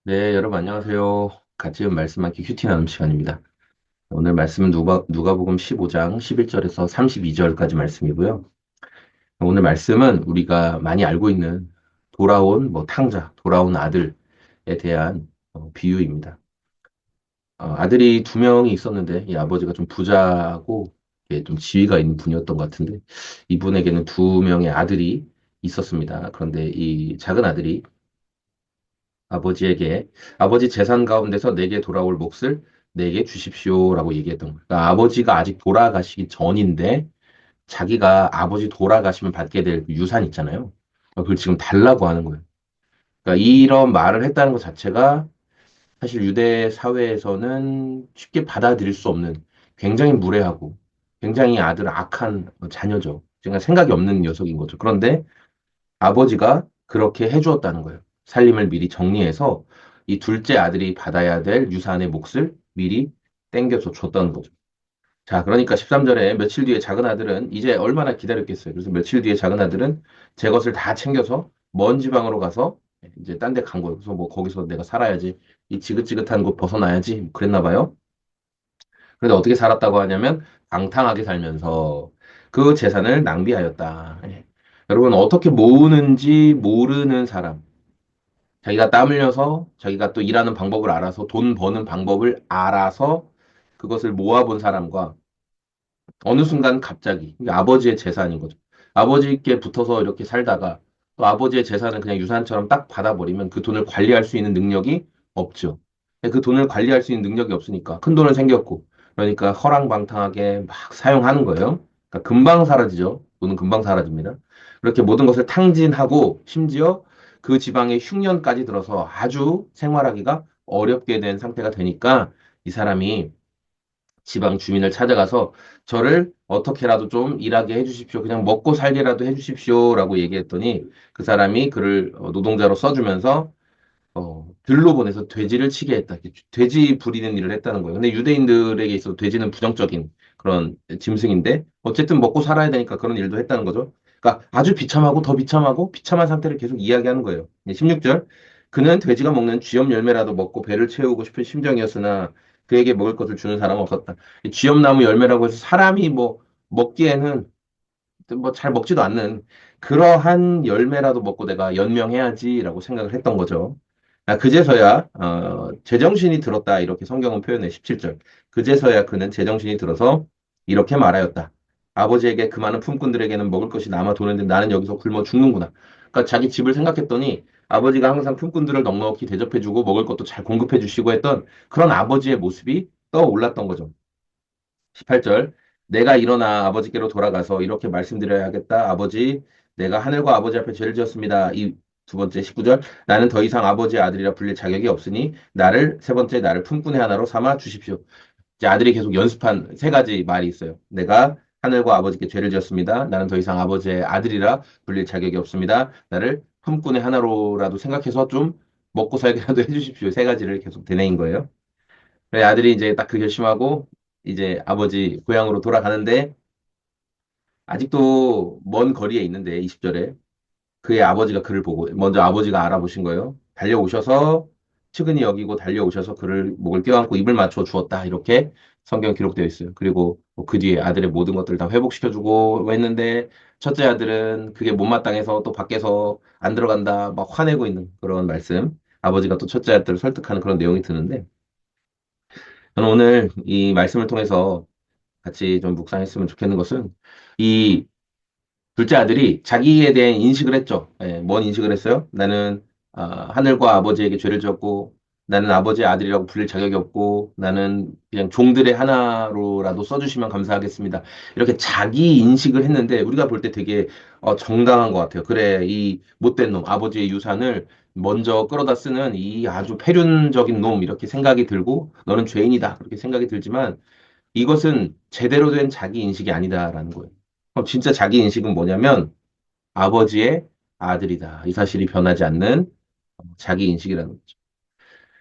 네, 여러분 안녕하세요. 같이 말씀하기 큐티 나눔 시간입니다. 오늘 말씀은 누가복음 15장 11절에서 32절까지 말씀이고요. 오늘 말씀은 우리가 많이 알고 있는 돌아온 탕자, 돌아온 아들에 대한 비유입니다. 아들이 두 명이 있었는데 이 아버지가 좀 부자고 좀 지위가 있는 분이었던 것 같은데 이분에게는 두 명의 아들이 있었습니다. 그런데 이 작은 아들이 아버지에게 아버지 재산 가운데서 내게 돌아올 몫을 내게 주십시오라고 얘기했던 거예요. 그러니까 아버지가 아직 돌아가시기 전인데 자기가 아버지 돌아가시면 받게 될그 유산 있잖아요. 그걸 지금 달라고 하는 거예요. 그러니까 이런 말을 했다는 것 자체가 사실 유대 사회에서는 쉽게 받아들일 수 없는 굉장히 무례하고 굉장히 아들 악한 자녀죠. 그러니까 생각이 없는 녀석인 거죠. 그런데 아버지가 그렇게 해주었다는 거예요. 살림을 미리 정리해서 이 둘째 아들이 받아야 될 유산의 몫을 미리 땡겨서 줬다는 거죠. 자, 그러니까 13절에 며칠 뒤에 작은 아들은 이제 얼마나 기다렸겠어요. 그래서 며칠 뒤에 작은 아들은 제 것을 다 챙겨서 먼 지방으로 가서 이제 딴데 간 거예요. 그래서 뭐 거기서 내가 살아야지. 이 지긋지긋한 곳 벗어나야지. 뭐 그랬나 봐요. 그런데 어떻게 살았다고 하냐면 방탕하게 살면서 그 재산을 낭비하였다. 예. 여러분 어떻게 모으는지 모르는 사람, 자기가 땀 흘려서 자기가 또 일하는 방법을 알아서 돈 버는 방법을 알아서 그것을 모아본 사람과 어느 순간 갑자기 이게 아버지의 재산인 거죠. 아버지께 붙어서 이렇게 살다가 또 아버지의 재산을 그냥 유산처럼 딱 받아버리면 그 돈을 관리할 수 있는 능력이 없죠. 근데 그 돈을 관리할 수 있는 능력이 없으니까 큰 돈은 생겼고 그러니까 허랑방탕하게 막 사용하는 거예요. 그러니까 금방 사라지죠. 돈은 금방 사라집니다. 그렇게 모든 것을 탕진하고 심지어 그 지방의 흉년까지 들어서 아주 생활하기가 어렵게 된 상태가 되니까 이 사람이 지방 주민을 찾아가서 저를 어떻게라도 좀 일하게 해주십시오. 그냥 먹고 살게라도 해주십시오라고 얘기했더니 그 사람이 그를 노동자로 써주면서 들로 보내서 돼지를 치게 했다. 돼지 부리는 일을 했다는 거예요. 근데 유대인들에게 있어서 돼지는 부정적인 그런 짐승인데 어쨌든 먹고 살아야 되니까 그런 일도 했다는 거죠. 그러니까 아주 비참하고 더 비참하고 비참한 상태를 계속 이야기하는 거예요. 16절. 그는 돼지가 먹는 쥐염 열매라도 먹고 배를 채우고 싶은 심정이었으나 그에게 먹을 것을 주는 사람은 없었다. 이 쥐염나무 열매라고 해서 사람이 뭐 먹기에는 뭐 잘 먹지도 않는 그러한 열매라도 먹고 내가 연명해야지라고 생각을 했던 거죠. 그제서야 제정신이 들었다 이렇게 성경은 표현해 17절. 그제서야 그는 제정신이 들어서 이렇게 말하였다. 아버지에게 그 많은 품꾼들에게는 먹을 것이 남아 도는데 나는 여기서 굶어 죽는구나. 그러니까 자기 집을 생각했더니 아버지가 항상 품꾼들을 넉넉히 대접해주고 먹을 것도 잘 공급해주시고 했던 그런 아버지의 모습이 떠올랐던 거죠. 18절. 내가 일어나 아버지께로 돌아가서 이렇게 말씀드려야겠다. 아버지, 내가 하늘과 아버지 앞에 죄를 지었습니다. 이 두 번째 19절. 나는 더 이상 아버지의 아들이라 불릴 자격이 없으니 세 번째 나를 품꾼의 하나로 삼아 주십시오. 이제 아들이 계속 연습한 세 가지 말이 있어요. 내가 하늘과 아버지께 죄를 지었습니다. 나는 더 이상 아버지의 아들이라 불릴 자격이 없습니다. 나를 품꾼의 하나로라도 생각해서 좀 먹고 살게라도 해주십시오. 세 가지를 계속 되뇌인 거예요. 그래, 아들이 이제 딱 그 결심하고 이제 아버지 고향으로 돌아가는데 아직도 먼 거리에 있는데 20절에 그의 아버지가 그를 보고 먼저 아버지가 알아보신 거예요. 달려오셔서 측은히 여기고 달려오셔서 그를 목을 껴안고 입을 맞춰 주었다. 이렇게 성경 기록되어 있어요. 그리고 뭐그 뒤에 아들의 모든 것들을 다 회복시켜주고 했는데 첫째 아들은 그게 못마땅해서 또 밖에서 안 들어간다 막 화내고 있는 그런 말씀. 아버지가 또 첫째 아들을 설득하는 그런 내용이 드는데 저는 오늘 이 말씀을 통해서 같이 좀 묵상했으면 좋겠는 것은 이 둘째 아들이 자기에 대한 인식을 했죠. 예, 뭔 인식을 했어요? 나는 하늘과 아버지에게 죄를 지었고 나는 아버지의 아들이라고 불릴 자격이 없고 나는 그냥 종들의 하나로라도 써주시면 감사하겠습니다. 이렇게 자기 인식을 했는데 우리가 볼 때 되게 정당한 것 같아요. 그래, 이 못된 놈, 아버지의 유산을 먼저 끌어다 쓰는 이 아주 패륜적인 놈 이렇게 생각이 들고 너는 죄인이다 그렇게 생각이 들지만 이것은 제대로 된 자기 인식이 아니다라는 거예요. 그럼 진짜 자기 인식은 뭐냐면 아버지의 아들이다. 이 사실이 변하지 않는 자기 인식이라는 거죠.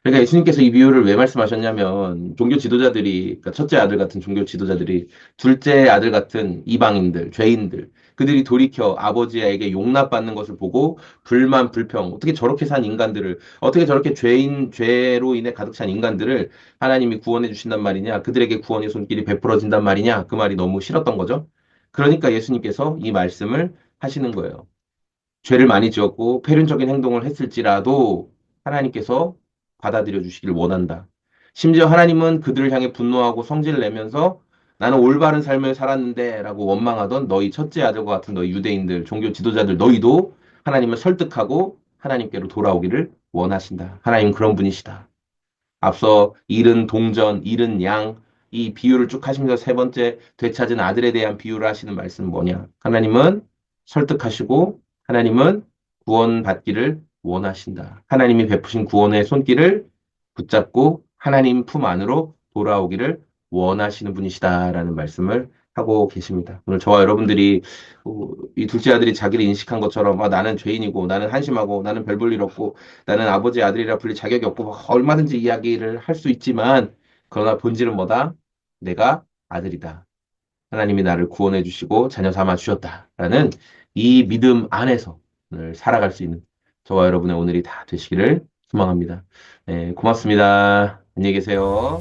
그러니까 예수님께서 이 비유를 왜 말씀하셨냐면 종교 지도자들이 그러니까 첫째 아들 같은 종교 지도자들이 둘째 아들 같은 이방인들, 죄인들 그들이 돌이켜 아버지에게 용납받는 것을 보고 불만, 불평, 어떻게 저렇게 산 인간들을, 어떻게 저렇게 죄로 인해 가득 찬 인간들을 하나님이 구원해 주신단 말이냐, 그들에게 구원의 손길이 베풀어진단 말이냐, 그 말이 너무 싫었던 거죠. 그러니까 예수님께서 이 말씀을 하시는 거예요. 죄를 많이 지었고 폐륜적인 행동을 했을지라도 하나님께서 받아들여 주시길 원한다. 심지어 하나님은 그들을 향해 분노하고 성질을 내면서 나는 올바른 삶을 살았는데 라고 원망하던 너희 첫째 아들과 같은 너희 유대인들, 종교 지도자들 너희도 하나님을 설득하고 하나님께로 돌아오기를 원하신다. 하나님 그런 분이시다. 앞서 잃은 동전, 잃은 양, 이 비유를 쭉 하시면서 세 번째 되찾은 아들에 대한 비유를 하시는 말씀은 뭐냐? 하나님은 설득하시고 하나님은 구원받기를 원하신다. 하나님이 베푸신 구원의 손길을 붙잡고 하나님 품 안으로 돌아오기를 원하시는 분이시다라는 말씀을 하고 계십니다. 오늘 저와 여러분들이 이 둘째 아들이 자기를 인식한 것처럼 나는 죄인이고 나는 한심하고 나는 별 볼 일 없고 나는 아버지의 아들이라 불릴 자격이 없고 얼마든지 이야기를 할 수 있지만 그러나 본질은 뭐다? 내가 아들이다. 하나님이 나를 구원해 주시고 자녀 삼아 주셨다라는 이 믿음 안에서 오늘 살아갈 수 있는 저와 여러분의 오늘이 다 되시기를 소망합니다. 네, 고맙습니다. 안녕히 계세요.